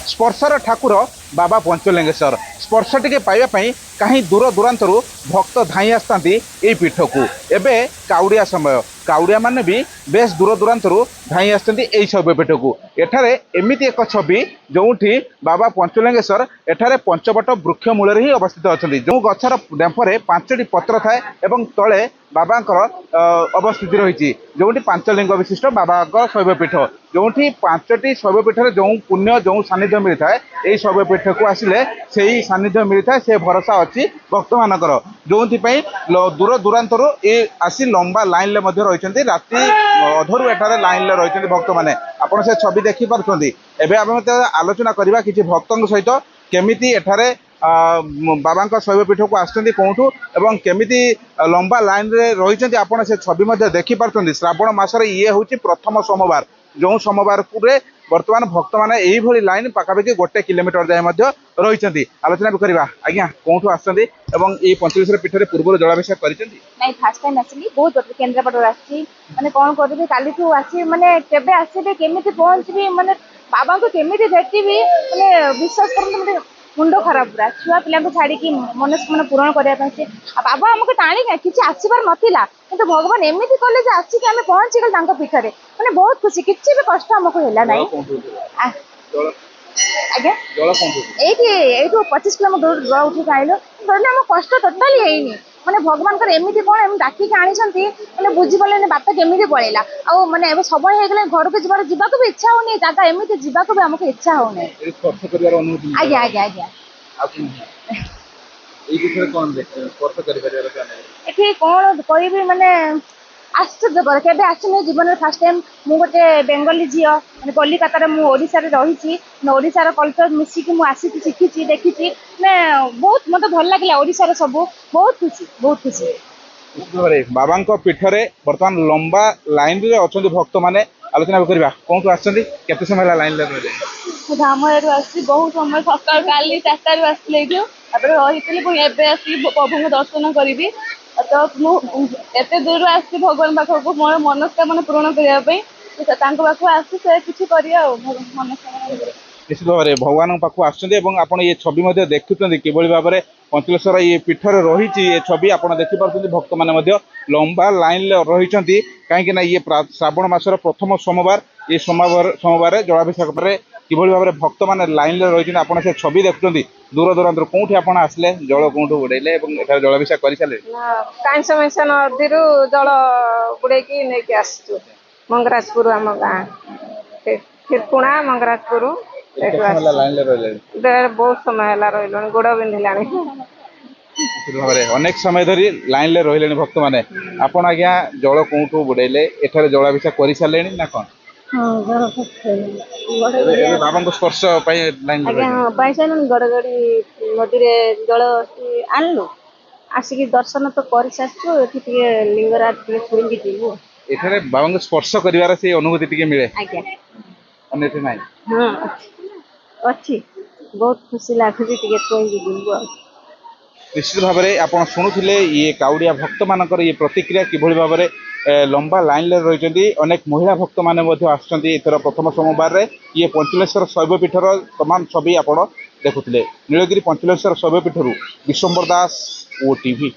स्पर्शर ठाकुर बाबा पंचलिंगेश्वर स्पर्श टिके पाइबापी कहीं दूर दूरांतरू भक्त धाई आसता ये पीठ को एवं काउड़िया समय काउड़िया माने भी बेस दूर दूरांतरू धाई आसती शैवपीठ को एठारे एमिति एक छवि जो बाबा पंचलिंगेश्वर एठारे पंचवट वृक्ष मूल ही अवस्थित अच्छा जो गछर डेम्फरे 5टी पत्र थाए एवं तले बाबा अवस्थिति रही जो पांचलिंग विशिष्ट बाबा शैवपीठ जो 5टी शैवपीठ जो पुण्य जो सानिध्य मिलता है यही शैवपीठ को आसिले से ही सानिध्य मिलता है से भरोसा अच्छी भक्त मानकर जो दूर दूरांतरू ये आसी लंबा लाइन रही राति अधरू एठारे लाइन रही भक्त मैंने आपड़ से छवि देखी पार्टी एवं आम आलोचना करवा कि भक्तों सहित केमिति एठारे बाबा शैवपीठ को आसुँच कौटू एवं केमिति लंबा लाइन रे रही आपड़ से छवि देखिपार श्रावण मसर ये हूँ प्रथम सोमवार जो सोमवार पूरे बर्तमान भक्त मैंने यही लाइन पाखापाखि 1 किलोमीटर जाए रही आलोचना भी करवा आज्ञा कौटू आसुँच पंचलिंगेश्वर पीठ में पूर्व जलाभिषेक कर फास्ट टाइम आसली बहुत केन्द्रापड़ आने कौन करी काली आसी माने केबे आसबे केमिति पहुँचबी माने बाबा को केमिति भेटबी माने विश्वास कर मुंड खराब पूरा छुआ पिला छाड़ी मनस्कामना पूरण करने बाबा आमको टाणी किसी आसबार नाला कि भगवान एमती कले आसिक आम पहुँची गल पीठरे मैंने बहुत खुशी किसी भी कष्ट आमको है ना आज्ञा ये 25 किलोमीटर दूर जल उठिक आइलु आम कष्ट टोटाली है मैंने भगवान एमती कौन डाकिक आनी मैंने बुझीपारे बात केमी पड़ेगा आउ मैंने समय हो गले घर को जावाक भी इच्छा होनी जगह एमती जावाक भी आमको इच्छा होनी आज्ञा आज्ञा आज्ञा ये कौन करी मैंने आश्चर्यकर केबे आसनी जीवन में फास्ट टाइम मु गोटे बेंगली झील मैंने कलिकता मुझा रही ओडार कल्चर मिसिकी मुझे शिखी देखी मैं बहुत मत भल लगे ओडार सब बहुत खुशी बाबा पीठरे बर्तमान लंबा लाइन रे अच्छा भक्त मैंने आलोचना करवा कौन आते समय लाइन धाम आसी बहुत समय सका काली 4 आसले रही रही प्रभु दर्शन करी तो मुझे दूर आसी भगवान पाखक मोर मनस्कामना पूरण करने पाखक आसी से किसी कर मनस्कामना निश्चित भाव में भगवान पाखु आसपण ये छवि देखुं कि भाव में पंचलिंगेश्वर ये पीठर रही ये छवि आप देखिपुर भक्त मैंने लंबा लाइन रही कहीं ये श्रावण मसर प्रथम सोमवार ये सोमवार जलाभिषेक पर किभली भाव में भक्त मैंने लाइन रही आपड़ से छवि देखुं दूर दूरांतर कौटी आप आसले जल कौटू बुड़ेले जलाभिषेक कर सारे कांस मिशन नदी जल बुड़े नहीं आसचु मंगराजपुर आम गाँ खिरपुणा मंगराजपुर बहुत समय रही गोड़ बिंधिला अनेक समय धरी लाइन रही भक्त मैंने आपड़ आज्ञा जल कौटू बुड़ेले एठारे जलाभिषेक कर सारे ना कौन बाबा स्पर्श गड़गड़ी नदी जल आणलु आसिक दर्शन तो कर सारी लिंगराज छुई जीवु एठारे बाबा स्पर्श कर अनुभूति मिले अन्य ना हाँ अच्छी बहुत खुशी लगुच छुई जीवु निश्चित भाव में आप शुणुले ये काउड़िया भक्त मानकर ये प्रतिक्रिया किभली भाव में लंबा लाइन रही अनेक महिला भक्त मैंने आसर प्रथम सोमवार ये पंचलिंगेश्वर शैवपीठर तमाम छवि आप देखुले नीलगिरी पंचलिंगेश्वर शैवपीठर विश्वम्बर दास ओटीवी।